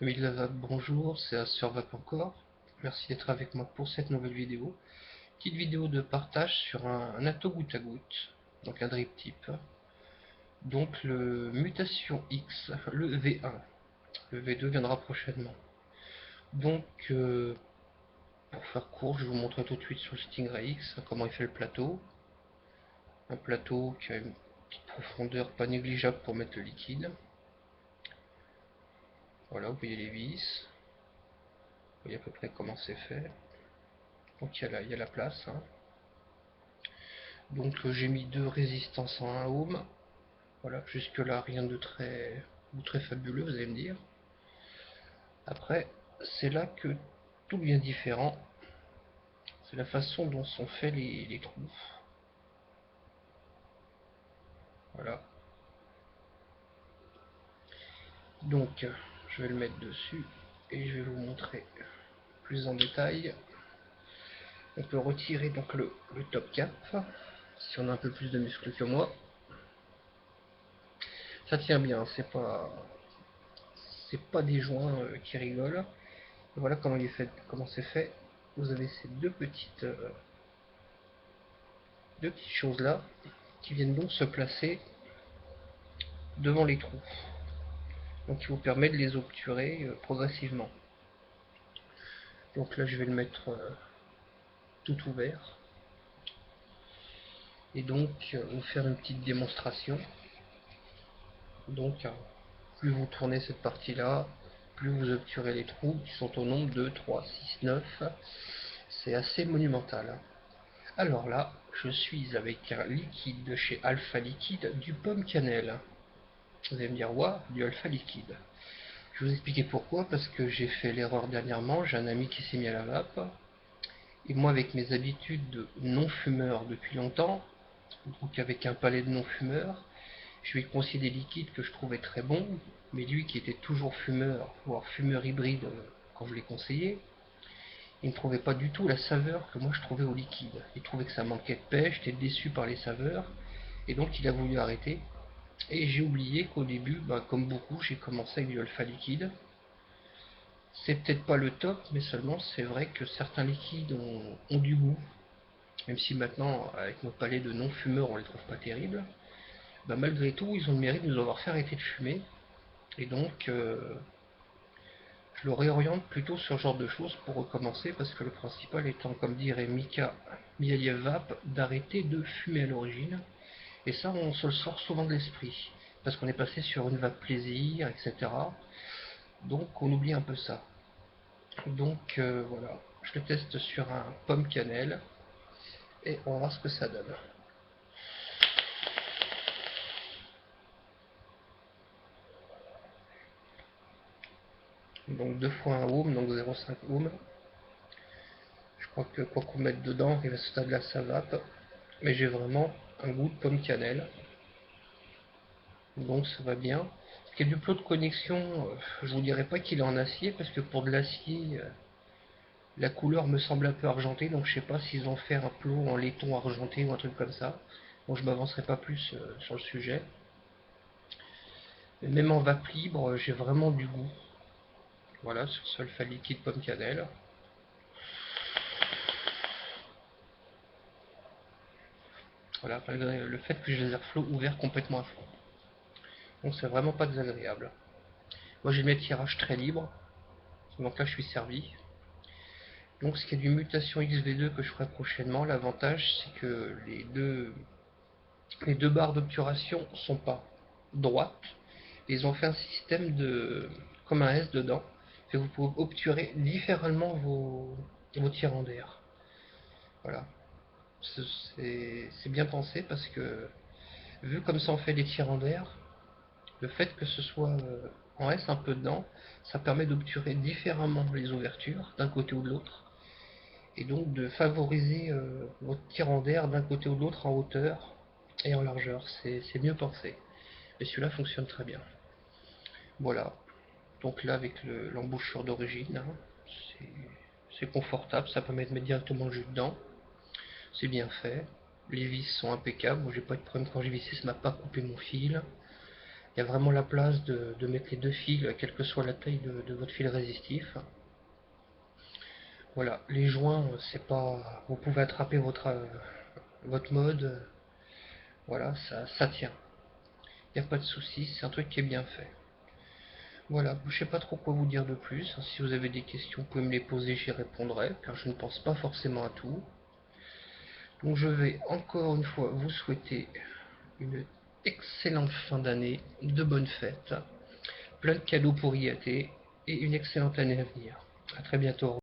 Amis de la vape, bonjour, c'est Aster Vape encore. Merci d'être avec moi pour cette nouvelle vidéo. Petite vidéo de partage sur un atto goutte à goutte, donc un drip type. Donc le Mutation X, le V1. Le V2 viendra prochainement. Donc pour faire court, je vais vous montrer tout de suite sur le Stingray X comment il fait le plateau. Un plateau qui a une petite profondeur pas négligeable pour mettre le liquide. Voilà, vous voyez les vis. Vous voyez à peu près comment c'est fait. Donc il y a la place. Hein. Donc j'ai mis deux résistances en 1 ohm. Voilà, jusque là rien de très fabuleux, vous allez me dire. Après, c'est là que tout devient différent. C'est la façon dont sont faits les trous. Voilà. Donc je vais le mettre dessus et je vais vous montrer plus en détail. On peut retirer donc le top cap si on a un peu plus de muscles que moi. Ça tient bien, c'est pas des joints qui rigolent. Voilà comment il est fait, comment c'est fait. Vous avez ces deux petites choses là qui viennent donc se placer devant les trous. Donc qui vous permet de les obturer progressivement. Donc là je vais le mettre tout ouvert. Et donc vous faire une petite démonstration. Donc plus vous tournez cette partie là, plus vous obturez les trous qui sont au nombre de 3, 6, 9. C'est assez monumental. Alors là, je suis avec un liquide de chez Alpha Liquide du pomme cannelle. Vous allez me dire, ouais, du Alpha Liquide. Je vais vous expliquer pourquoi, parce que j'ai fait l'erreur dernièrement, j'ai un ami qui s'est mis à la vape, et moi avec mes habitudes de non-fumeur depuis longtemps, donc avec un palais de non-fumeur, je lui ai conseillé des liquides que je trouvais très bons, mais lui qui était toujours fumeur, voire fumeur hybride quand je l'ai conseillé, il ne trouvait pas du tout la saveur que moi je trouvais au liquide. Il trouvait que ça manquait de pêche, j'étais déçu par les saveurs, et donc il a voulu arrêter. Et j'ai oublié qu'au début, comme beaucoup, j'ai commencé avec du alpha liquide. C'est peut-être pas le top, mais seulement c'est vrai que certains liquides ont du goût. Même si maintenant, avec nos palais de non-fumeurs, on les trouve pas terribles, malgré tout, ils ont le mérite de nous avoir fait arrêter de fumer. Et donc, je le réoriente plutôt sur ce genre de choses pour recommencer, parce que le principal étant, comme dirait Mika Mialiev Vap, d'arrêter de fumer à l'origine. Et ça, on se le sort souvent de l'esprit, parce qu'on est passé sur une vape plaisir, etc. Donc, on oublie un peu ça. Donc, voilà, je le teste sur un pomme cannelle, et on va voir ce que ça donne. Donc 2 fois 1 ohm, donc 0,5 ohm. Je crois que quoi qu'on mette dedans, il va se stade là ça vape. Mais j'ai vraiment un goût de pomme cannelle. Donc ça va bien. Ce qui est du plot de connexion, je vous dirais pas qu'il est en acier, parce que pour de l'acier, la couleur me semble un peu argentée, donc je sais pas s'ils ont fait un plot en laiton argenté ou un truc comme ça. Donc je m'avancerai pas plus sur le sujet. Mais même en vape libre, j'ai vraiment du goût. Voilà, sur ce alpha liquide pomme cannelle. Voilà, malgré le fait que j'ai les airflows ouverts complètement à fond. Donc c'est vraiment pas désagréable. Moi j'ai mes tirages très libres, donc là je suis servi. Donc ce qui est du mutation XV2 que je ferai prochainement, l'avantage c'est que les deux barres d'obturation sont pas droites. Ils ont fait un système de comme un S dedans. Et vous pouvez obturer différemment vos tirants d'air. Voilà. C'est bien pensé parce que vu comme ça on fait des tirants d'air, le fait que ce soit en S un peu dedans, ça permet d'obturer différemment les ouvertures d'un côté ou de l'autre, et donc de favoriser votre tirant d'air d'un côté ou de l'autre en hauteur et en largeur. C'est mieux pensé. Et celui-là fonctionne très bien. Voilà. Donc là, avec l'embouchure d'origine, hein, c'est confortable, ça permet de mettre directement le jus dedans. C'est bien fait. Les vis sont impeccables. Moi, j'ai pas eu de problème quand j'ai vissé, ça m'a pas coupé mon fil. Il y a vraiment la place de mettre les deux fils, quelle que soit la taille de votre fil résistif. Voilà, les joints, c'est pas. Vous pouvez attraper votre mode. Voilà, ça tient. Il n'y a pas de souci, c'est un truc qui est bien fait. Voilà, je sais pas trop quoi vous dire de plus. Si vous avez des questions, vous pouvez me les poser, j'y répondrai, car je ne pense pas forcément à tout. Donc je vais encore une fois vous souhaiter une excellente fin d'année, de bonnes fêtes, plein de cadeaux pour IAT et une excellente année à venir. A très bientôt.